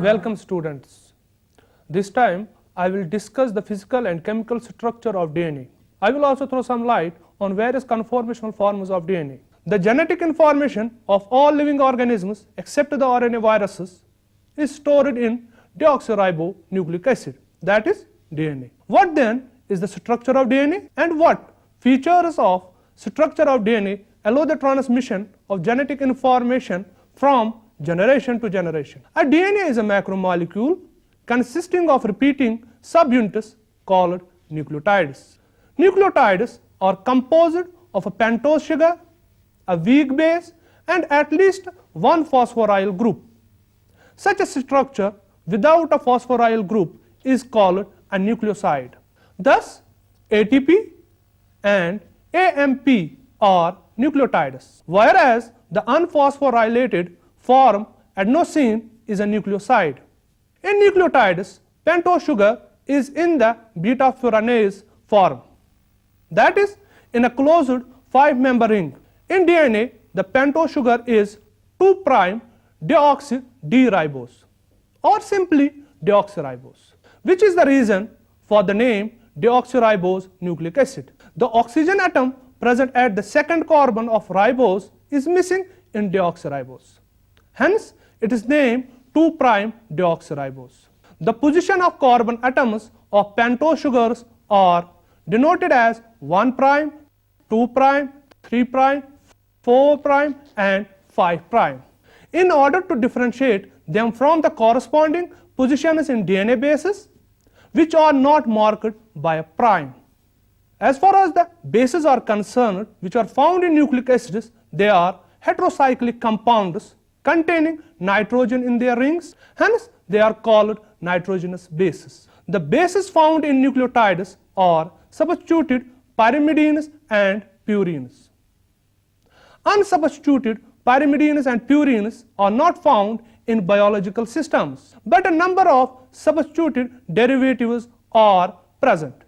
Welcome students. This time I will discuss the physical and chemical structure of DNA. I will also throw some light on various conformational forms of DNA. The genetic information of all living organisms except the RNA viruses is stored in deoxyribonucleic acid, that is DNA. What then is the structure of DNA, and what features of structure of DNA allow the transmission of genetic information from generation to generation? A DNA is a macromolecule consisting of repeating subunits called nucleotides. Nucleotides are composed of a pentose sugar, a weak base, and at least one phosphoryl group. Such a structure without a phosphoryl group is called a nucleoside. Thus, ATP and AMP are nucleotides, whereas the unphosphorylated form adenosine is a nucleoside. In nucleotides, pentose sugar is in the beta-furanase form, that is, in a closed 5-member ring. In DNA, the pentose sugar is 2'-deoxy-D-ribose, or simply deoxyribose, which is the reason for the name deoxyribose nucleic acid. The oxygen atom present at the second carbon of ribose is missing in deoxyribose. Hence, it is named 2'-deoxyribose. The position of carbon atoms of pentose sugars are denoted as 1', 2', 3', 4', and 5'. In order to differentiate them from the corresponding positions in DNA bases, which are not marked by a prime. As far as the bases are concerned, which are found in nucleic acids, they are heterocyclic compounds containing nitrogen in their rings, hence they are called nitrogenous bases. The bases found in nucleotides are substituted pyrimidines and purines. Unsubstituted pyrimidines and purines are not found in biological systems, but a number of substituted derivatives are present,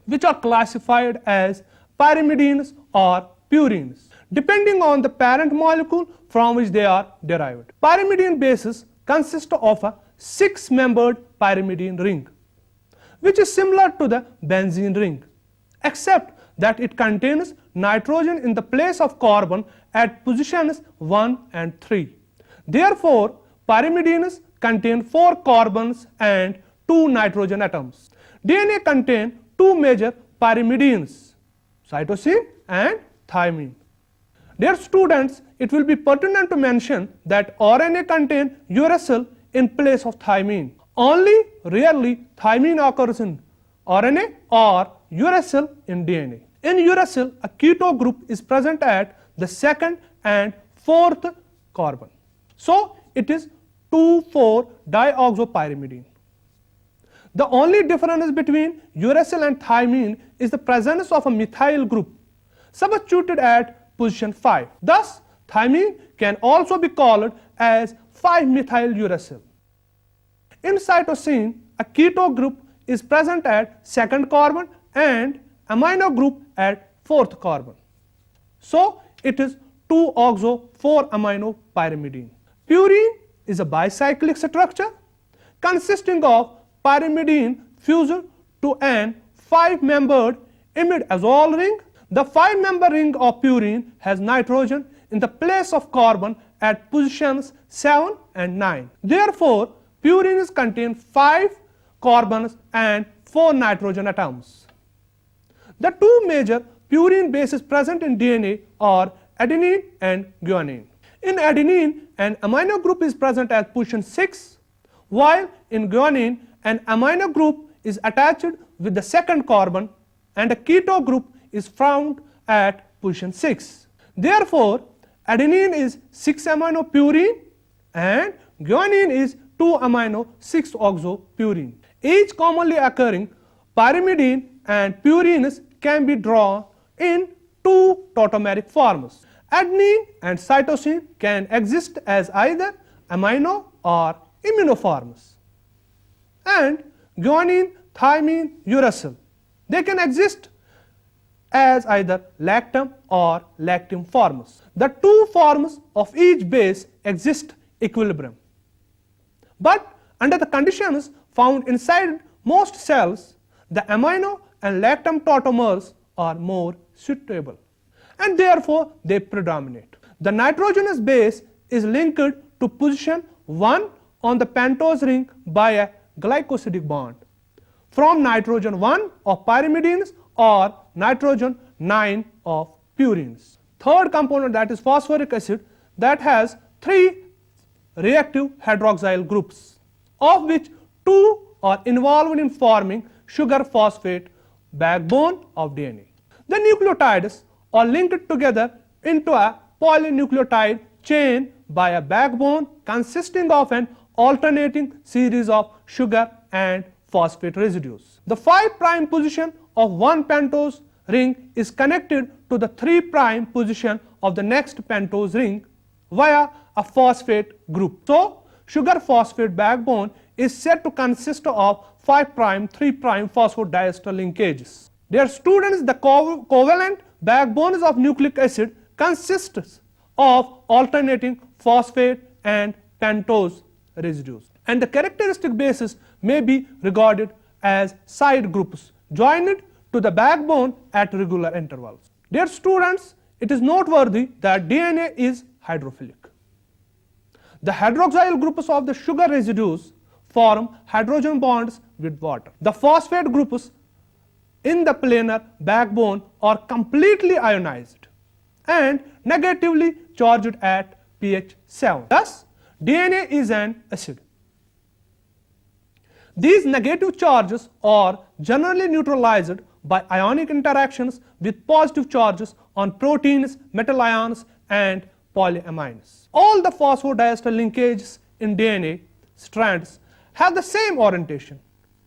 which are classified as pyrimidines or purines, depending on the parent molecule from which they are derived. Pyrimidine bases consist of a 6-membered pyrimidine ring, which is similar to the benzene ring, except that it contains nitrogen in the place of carbon at positions 1 and 3. Therefore, pyrimidines contain 4 carbons and 2 nitrogen atoms. DNA contains 2 major pyrimidines, cytosine and thymine. Dear students, it will be pertinent to mention that RNA contains uracil in place of thymine. Only rarely thymine occurs in RNA or uracil in DNA. In uracil, a keto group is present at the 2nd and 4th carbon. So, it is 2,4-dioxopyrimidine. The only difference between uracil and thymine is the presence of a methyl group substituted at position 5. Thus, thymine can also be called as 5-methyl uracil. In cytosine, a keto group is present at 2nd carbon and amino group at 4th carbon. So, it is 2-oxo-4-aminopyrimidine. Purine is a bicyclic structure consisting of pyrimidine fused to an 5-membered imidazole ring. The 5-member ring of purine has nitrogen in the place of carbon at positions 7 and 9. Therefore, purines contain 5 carbons and 4 nitrogen atoms. The 2 major purine bases present in DNA are adenine and guanine. In adenine, an amino group is present at position 6, while in guanine, an amino group is attached with the 2nd carbon and a keto group is found at position 6. Therefore, adenine is 6-aminopurine and guanine is 2-amino-6-oxopurine. Each commonly occurring pyrimidine and purines can be drawn in 2 tautomeric forms. Adenine and cytosine can exist as either amino or immunoforms. And guanine, thymine, uracil, they can exist as either lactam or lactim forms. The 2 forms of each base exist equilibrium. But under the conditions found inside most cells, the amino and lactam tautomers are more suitable, and therefore they predominate. The nitrogenous base is linked to position 1 on the pentose ring by a glycosidic bond from nitrogen 1 of pyrimidines or nitrogen 9 of purines. Third component, that is phosphoric acid, that has 3 reactive hydroxyl groups, of which 2 are involved in forming sugar phosphate backbone of DNA. The nucleotides are linked together into a polynucleotide chain by a backbone consisting of an alternating series of sugar and phosphate residues. The 5' position of one pentose ring is connected to the 3' position of the next pentose ring via a phosphate group. So, sugar phosphate backbone is said to consist of 5', 3' phosphodiester linkages. Dear students, the covalent backbones of nucleic acid consists of alternating phosphate and pentose residues, and the characteristic bases may be regarded as side groups joined to the backbone at regular intervals. Dear students, it is noteworthy that DNA is hydrophilic. The hydroxyl groups of the sugar residues form hydrogen bonds with water. The phosphate groups in the planar backbone are completely ionized and negatively charged at pH 7. Thus, DNA is an acid. These negative charges are generally neutralized by ionic interactions with positive charges on proteins, metal ions, and polyamines. All the phosphodiester linkages in DNA strands have the same orientation,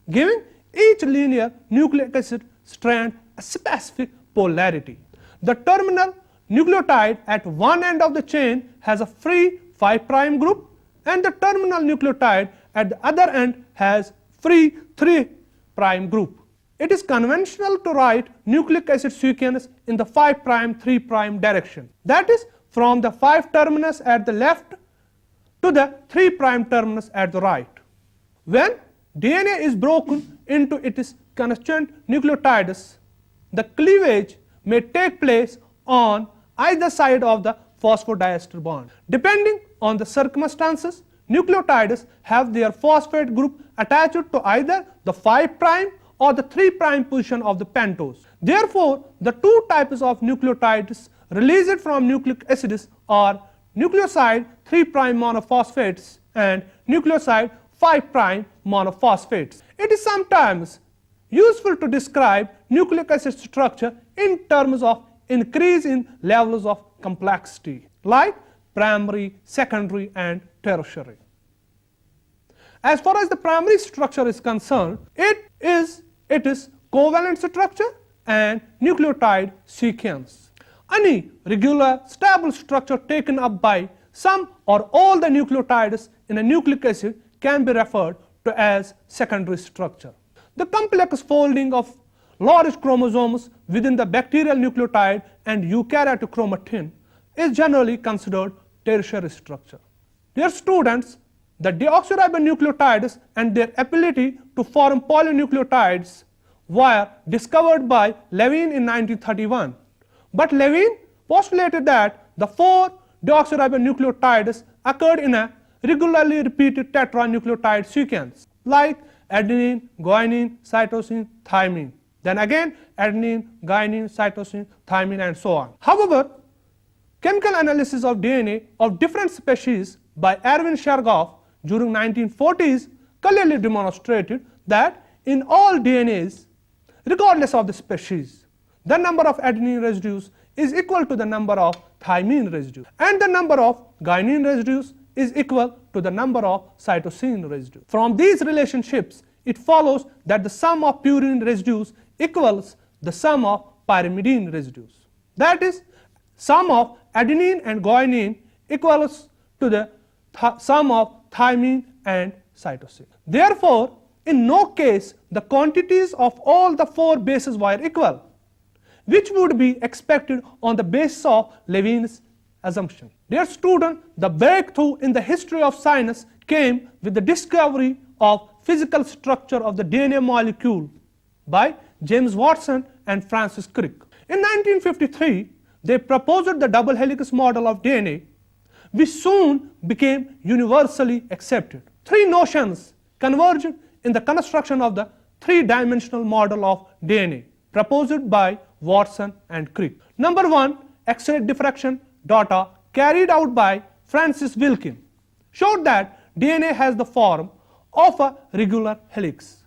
giving each linear nucleic acid strand a specific polarity. The terminal nucleotide at one end of the chain has a free 5' group, and the terminal nucleotide at the other end has free 3' group. It is conventional to write nucleic acid sequence in the 5', 3' direction. That is, from the 5 terminus at the left to the 3' terminus at the right. When DNA is broken into its constituent nucleotides, the cleavage may take place on either side of the phosphodiester bond. Depending on the circumstances, nucleotides have their phosphate group attached to either the 5' or the 3' position of the pentose. Therefore, the two types of nucleotides released from nucleic acids are nucleoside 3' monophosphates and nucleoside 5' monophosphates. It is sometimes useful to describe nucleic acid structure in terms of increase in levels of complexity, like primary, secondary, and tertiary. As far as the primary structure is concerned, it is covalent structure and nucleotide sequence. Any regular stable structure taken up by some or all the nucleotides in a nucleic acid can be referred to as secondary structure. The complex folding of large chromosomes within the bacterial nucleotide and eukaryotic chromatin is generally considered tertiary structure. Dear students, the deoxyribonucleotides and their ability to form polynucleotides were discovered by Levine in 1931. But Levine postulated that the 4 deoxyribonucleotides occurred in a regularly repeated tetranucleotide sequence, like adenine, guanine, cytosine, thymine. Then again adenine, guanine, cytosine, thymine, and so on. However, chemical analysis of DNA of different species by Erwin Shergoff during 1940s clearly demonstrated that in all DNAs, regardless of the species, the number of adenine residues is equal to the number of thymine residues, and the number of guanine residues is equal to the number of cytosine residues. From these relationships, it follows that the sum of purine residues equals the sum of pyrimidine residues. That is, sum of adenine and guanine equals to the sum of thymine and cytosine. Therefore, in no case the quantities of all the 4 bases were equal, which would be expected on the basis of Levine's assumption. Dear student, the breakthrough in the history of science came with the discovery of physical structure of the DNA molecule by James Watson and Francis Crick. In 1953, they proposed the double helix model of DNA, which soon became universally accepted. Three notions converged in the construction of the three-dimensional model of DNA proposed by Watson and Crick. Number one, X-ray diffraction data carried out by Francis Wilkin showed that DNA has the form of a regular helix,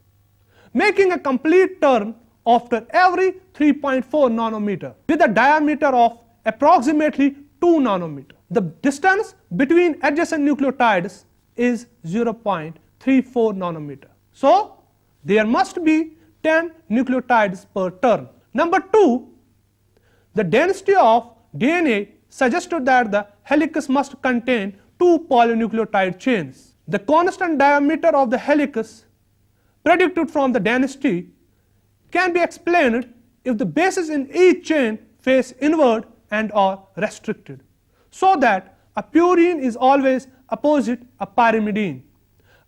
making a complete turn after every 3.4 nanometer with a diameter of approximately 2 nanometer. The distance between adjacent nucleotides is 0.34 nanometer. So, there must be 10 nucleotides per turn. Number two, the density of DNA suggested that the helix must contain two polynucleotide chains. The constant diameter of the helix predicted from the density can be explained if the bases in each chain face inward and are restricted, so that a purine is always opposite a pyrimidine,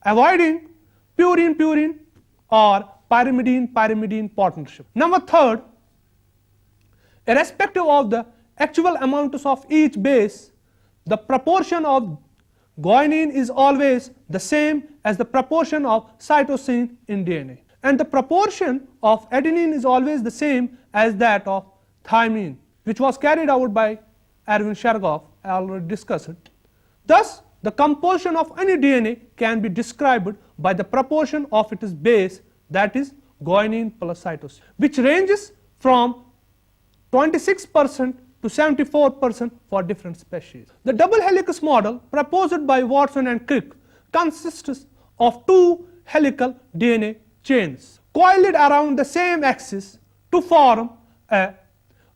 avoiding purine-purine or pyrimidine-pyrimidine partnership. Number third, irrespective of the actual amounts of each base, the proportion of guanine is always the same as the proportion of cytosine in DNA. And the proportion of adenine is always the same as that of thymine, which was carried out by Erwin Chargaff, I already discussed it. Thus, the composition of any DNA can be described by the proportion of its base, that is guanine plus cytosine, which ranges from 26% to 74% for different species. The double helix model proposed by Watson and Crick consists of two helical DNA chains coiled around the same axis to form a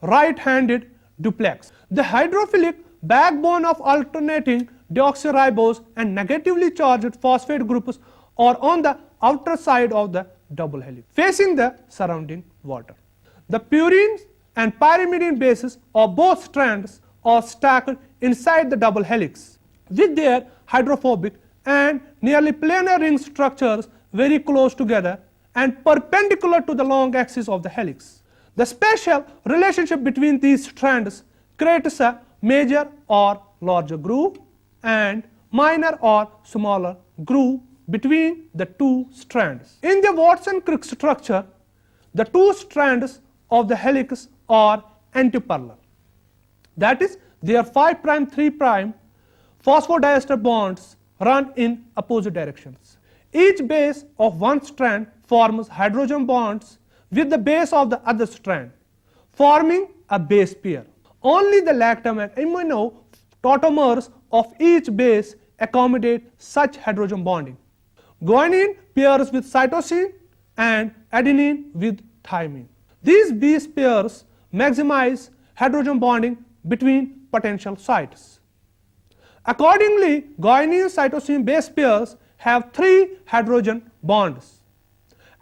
right-handed duplex. The hydrophilic backbone of alternating deoxyribose and negatively charged phosphate groups are on the outer side of the double helix, facing the surrounding water. The purine and pyrimidine bases of both strands are stacked inside the double helix with their hydrophobic and nearly planar ring structures very close together and perpendicular to the long axis of the helix. The spatial relationship between these strands creates a major or larger groove and minor or smaller groove between the two strands. In the Watson-Crick structure, the two strands of the helix are antiparallel. That is, their 5' 3' phosphodiester bonds run in opposite directions. Each base of one strand forms hydrogen bonds with the base of the other strand, forming a base pair. Only the lactam and amino tautomers of each base accommodate such hydrogen bonding. Guanine pairs with cytosine and adenine with thymine. These base pairs maximize hydrogen bonding between potential sites. Accordingly, guanine-cytosine base pairs have 3 hydrogen bonds,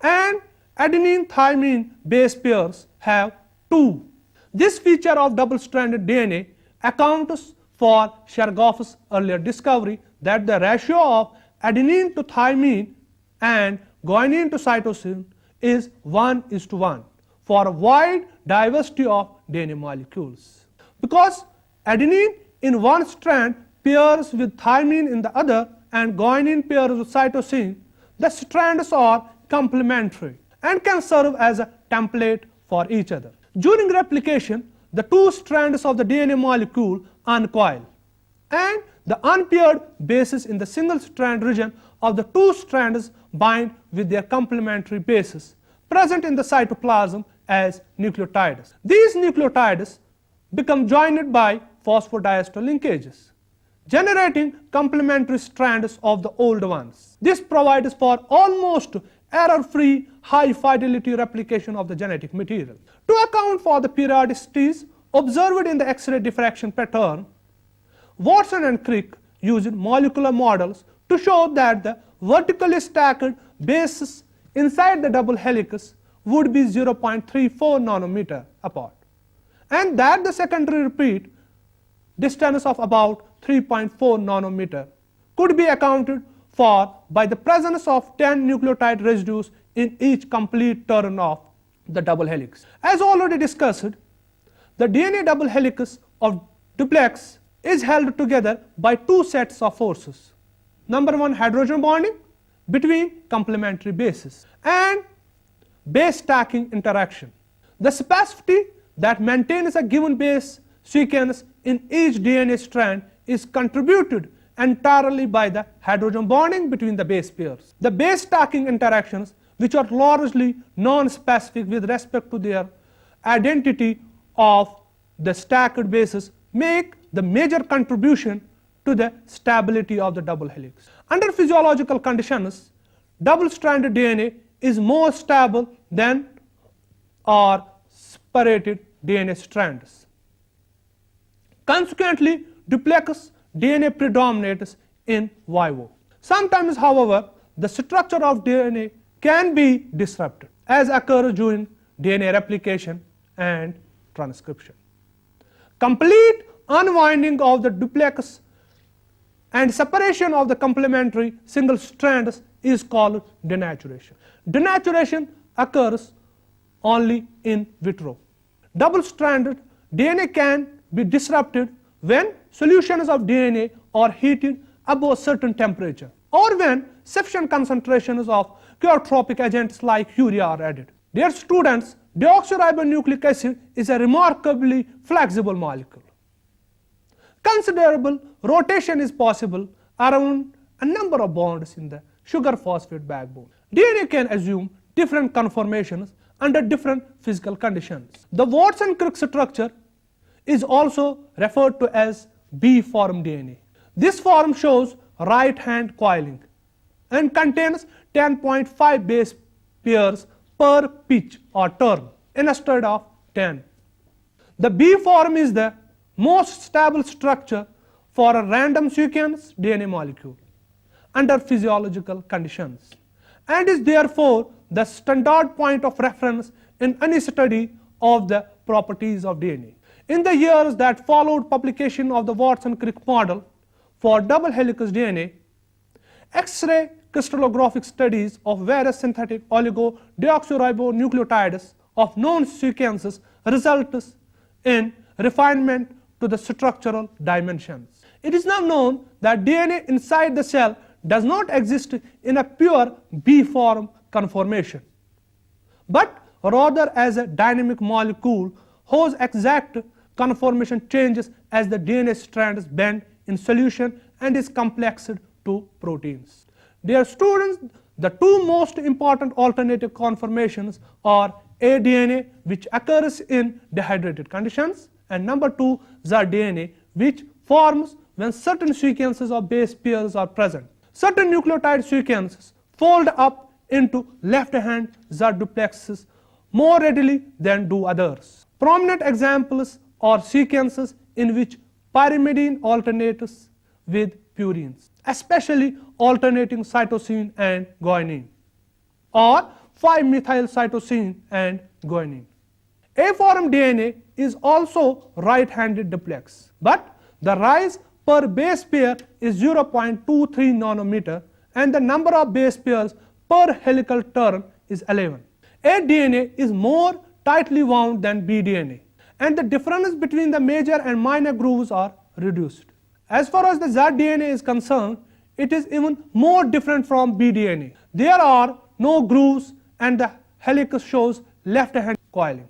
and adenine-thymine base pairs have 2. This feature of double-stranded DNA accounts for Chargaff's earlier discovery that the ratio of adenine to thymine and guanine to cytosine is 1:1 for a wide diversity of DNA molecules. Because adenine in one strand pairs with thymine in the other and guanine pairs with cytosine, the strands are complementary and can serve as a template for each other. During replication, the two strands of the DNA molecule uncoil, and the unpaired bases in the single strand region of the two strands bind with their complementary bases present in the cytoplasm as nucleotides. These nucleotides become joined by phosphodiester linkages, generating complementary strands of the old ones. This provides for almost error-free, high-fidelity replication of the genetic material. To account for the periodicities observed in the X-ray diffraction pattern, Watson and Crick used molecular models to show that the vertically stacked bases inside the double helix would be 0.34 nanometer apart, and that the secondary repeat distance of about 3.4 nanometer could be accounted for by the presence of 10 nucleotide residues in each complete turn of the double helix. As already discussed, the DNA double helix of duplex is held together by two sets of forces. Number one, hydrogen bonding between complementary bases, and base stacking interaction. The specificity that maintains a given base sequence in each DNA strand is contributed entirely by the hydrogen bonding between the base pairs. The base stacking interactions, which are largely non-specific with respect to their identity of the stacked bases, make the major contribution to the stability of the double helix. Under physiological conditions, double-stranded DNA is more stable than or separated DNA strands. Consequently, duplex DNA predominates in vivo. Sometimes, however, the structure of DNA can be disrupted, as occurs during DNA replication and transcription. Complete unwinding of the duplex and separation of the complementary single strands is called denaturation. Denaturation occurs only in vitro. Double-stranded DNA can be disrupted when solutions of DNA are heated above a certain temperature, or when sufficient concentrations of chemotropic agents like urea are added. Dear students, deoxyribonucleic acid is a remarkably flexible molecule. Considerable rotation is possible around a number of bonds in the sugar phosphate backbone. DNA can assume different conformations under different physical conditions. The Watson-Crick structure is also referred to as B-form DNA. This form shows right-hand coiling and contains 10.5 base pairs per pitch or turn instead of 10. The B form is the most stable structure for a random sequence DNA molecule under physiological conditions, and is therefore the standard point of reference in any study of the properties of DNA. In the years that followed publication of the Watson-Crick model for double helix DNA, X-ray crystallographic studies of various synthetic oligo-deoxyribonucleotides of known sequences results in refinement to the structural dimensions. It is now known that DNA inside the cell does not exist in a pure B-form conformation, but rather as a dynamic molecule whose exact conformation changes as the DNA strands bend in solution and is complexed to proteins. Dear students, the two most important alternative conformations are aDNA, which occurs in dehydrated conditions, and number two, zDNA, which forms when certain sequences of base pairs are present. Certain nucleotide sequences fold up into left-hand Z duplexes more readily than do others. Prominent examples are sequences in which pyrimidine alternates with purines, especially alternating cytosine and guanine, or 5-methylcytosine and guanine. A-form DNA is also right-handed duplex, but the rise per base pair is 0.23 nanometer and the number of base pairs per helical turn is 11. A-DNA is more tightly wound than B-DNA, and the difference between the major and minor grooves are reduced. As far as the zDNA is concerned, it is even more different from B-DNA. There are no grooves and the helix shows left-hand coiling.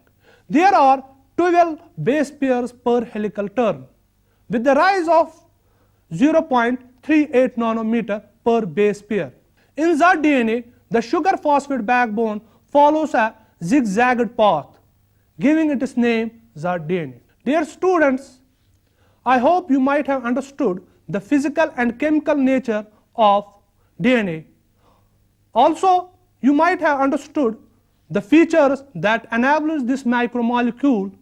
There are 12 base pairs per helical turn, with the rise of 0.38 nanometer per base pair. In zDNA, the sugar phosphate backbone follows a zigzagged path, giving it its name zDNA. Dear students, I hope you might have understood the physical and chemical nature of DNA. Also, you might have understood the features that enables this micromolecule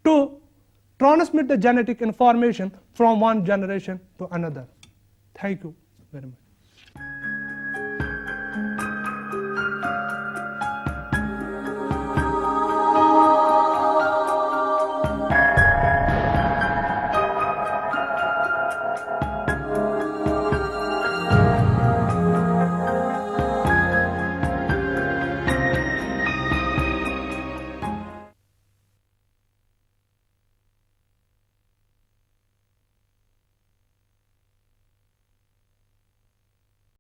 to transmit the genetic information from one generation to another. Thank you very much.